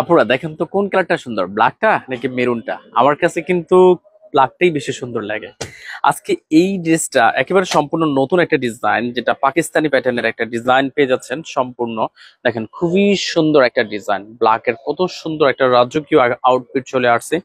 আপুরা দেখেন তো কোন কালারটা সুন্দর, ব্ল্যাকটা নাকি মেরুনটা? আমার কাছে কিন্তু ব্ল্যাকটাই বেশি সুন্দর লাগে। আজকে এই ড্রেসটা একেবারে সম্পূর্ণ নতুন একটা ডিজাইন, যেটা পাকিস্তানি প্যাটার্নের একটা ডিজাইন পেয়ে যাচ্ছেন সম্পূর্ণ। দেখেন খুবই সুন্দর একটা ডিজাইন, ব্ল্যাকের কত সুন্দর একটা রাজকীয় আউটফিট চলে আসছে।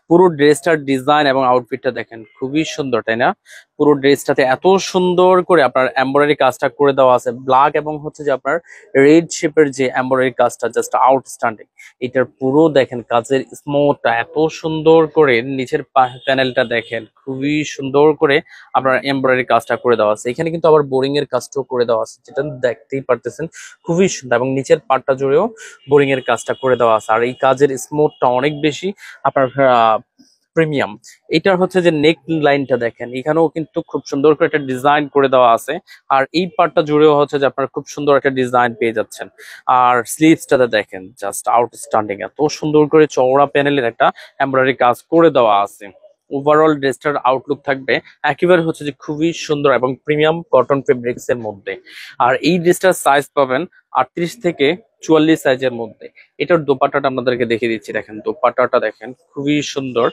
পুরো ড্রেসটার ডিজাইন এবং আউটফিটটা দেখেন খুবই সুন্দর, তাই না? পুরো ড্রেসটাতে এত সুন্দর করে আপনার এমব্রয়ডারি কাজটা করে দেওয়া আছে, ব্ল্যাক এবং হচ্ছে যে আপনার রেড শেপের যে এমব্রয়ডারি কাজটা জাস্ট আউটস্ট্যান্ডিং। এটার পুরো দেখেন কাজের স্মোথটা এত সুন্দর করে, নিচের প্যানেলটা দেখেন খুবই সুন্দর করে আপনার এমব্রয়ডারি কাজটা করে দেওয়া আছে। এখানে কিন্তু আবার বোরিং এর কাজটাও করে দেওয়া আছে, যেটা দেখতেই পারতেছেন খুবই সুন্দর, এবং নিচের পার্টটা জুড়েও বোরিং এর কাজটা করে দেওয়া আছে। আর এই কাজের স্মোথটা অনেক বেশি আপনার প্রিমিয়াম। এটার হচ্ছে যে নেক লাইনটা দেখেন, এখানেও কিন্তু খুব সুন্দর করে একটা ডিজাইন করে দেওয়া আছে। আর এই পার্টটা জুড়েও হচ্ছে যে আপনার খুব সুন্দর একটা ডিজাইন পেয়ে যাচ্ছেন। আর স্লিভসটাতে দেখেন জাস্ট আউটস্ট্যান্ডিং, এত সুন্দর করে চওড়া প্যানেলের একটা এমব্রয়ডারি কাজ করে দেওয়া আছে। ওভারঅল ড্রেসটার আউটলুক থাকবে একেবারে হচ্ছে যে খুবই সুন্দর এবং প্রিমিয়াম কটন ফেব্রিক্স এর মধ্যে। আর এই ড্রেসটার সাইজ পাবেন 38 থেকে 44 সাইজের মধ্যে। এটার দোপাট্টাটা আপনাদেরকে দেখিয়ে দিচ্ছি, দেখেন দোপাট্টাটা দেখেন খুবই সুন্দর,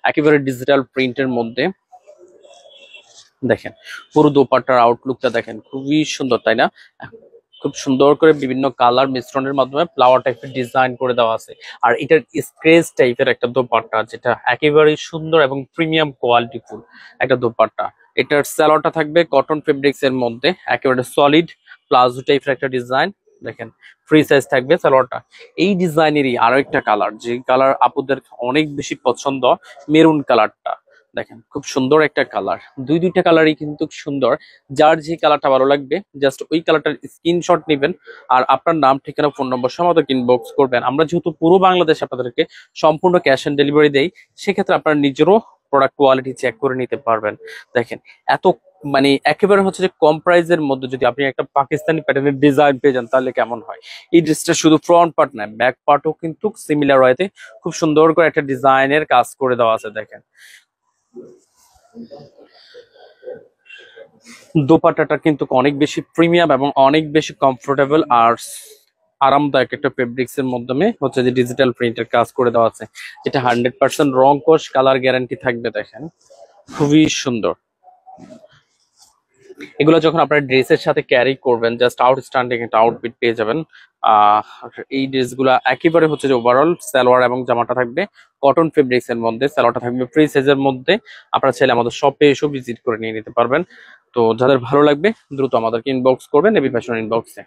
একেবারে ডিজিটাল প্রিন্টের মধ্যে। দেখেন পুরো দোপাট্টার আউটলুকটা দেখেন খুবই সুন্দর, তাই না? খুব সুন্দর করে বিভিন্ন কালার মিশ্রণের মাধ্যমে ফ্লাওয়ার টাইপের ডিজাইন করে দেওয়া আছে। আর এটার স্ক্রেচ টাইপের একটা দোপাট্টা, যেটা একেবারেই সুন্দর এবং প্রিমিয়াম কোয়ালিটি ফুল একটা দোপাট্টা। এটার স্যালোয়ারটা থাকবে কটন ফেব্রিক্স এর মধ্যে, একেবারে সলিড প্লাজো টাইপের একটা ডিজাইন। দেখেন ফ্রি সাইজ থাকবে সালোয়ারটা। এই ডিজাইনেরই আরো একটা কালার, যে কালার আপুদের অনেক বেশি পছন্দ, মেরুন কালারটা। দেখেন খুব সুন্দর একটা কালার, দুইটা কালারই কিন্তু সুন্দর। যার যে কালারটা ভালো লাগবে জাস্ট ওই কালারটার স্ক্রিনশট নেবেন, আর আপনার নাম, ঠিকানা, ফোন নম্বর সমেত ইনবক্স করবেন। আমরা যেহেতু পুরো বাংলাদেশ আপনাদেরকে সম্পূর্ণ ক্যাশ অন ডেলিভারি দেই, সেক্ষেত্রে আপনার নিজেরও প্রোডাক্ট কোয়ালিটি চেক করে নিতে পারবেন। দেখেন এত মানে একেবারে হচ্ছে যে কম প্রাইসের মধ্যে যদি আপনি একটা পাকিস্তানি প্যাটার্নের ডিজাইন পেয়ে যান, তাহলে কেমন হয়? এই ড্রেসটা শুধু ফ্রন্ট পার্ট নয়, ব্যাক পার্টও কিন্তু সিমিলার ওয়েতে খুব সুন্দর করে একটা ডিজাইনের কাজ করে দেওয়া আছে। দেখেন দোপাট্টাটা কিন্তু অনেক বেশি প্রিমিয়াম এবং অনেক বেশি কমফোর্টেবল আর আরামদায়ক একটা ফেব্রিক্স এর মাধ্যমে হচ্ছে যে ডিজিটাল প্রিন্টের কাজ করে দেওয়া আছে, যেটা 100% রং কোশ কালার গ্যারান্টি থাকবে। দেখেন খুবই সুন্দর। এগুলো যখন আপনার ড্রেসের সাথে ক্যারি করবেন, জাস্ট আউটস্ট্যান্ডিং একটা আউটফিট পেয়ে যাবেন। এই ড্রেসগুলো একেবারে হচ্ছে যে ওভারঅল সালোয়ার এবং জামাটা থাকবে কটন ফেব্রিক্স এর মধ্যে, সালোয়ারটা থাকবে ফ্রি সাইজের মধ্যে। আপনারা চাইলে আমাদের শপে এসেও ভিজিট করে নিয়ে নিতে পারবেন। তো যাদের ভালো লাগবে দ্রুত আমাদেরকে ইনবক্স করবেন, এবি ফ্যাশন ইনবক্সে।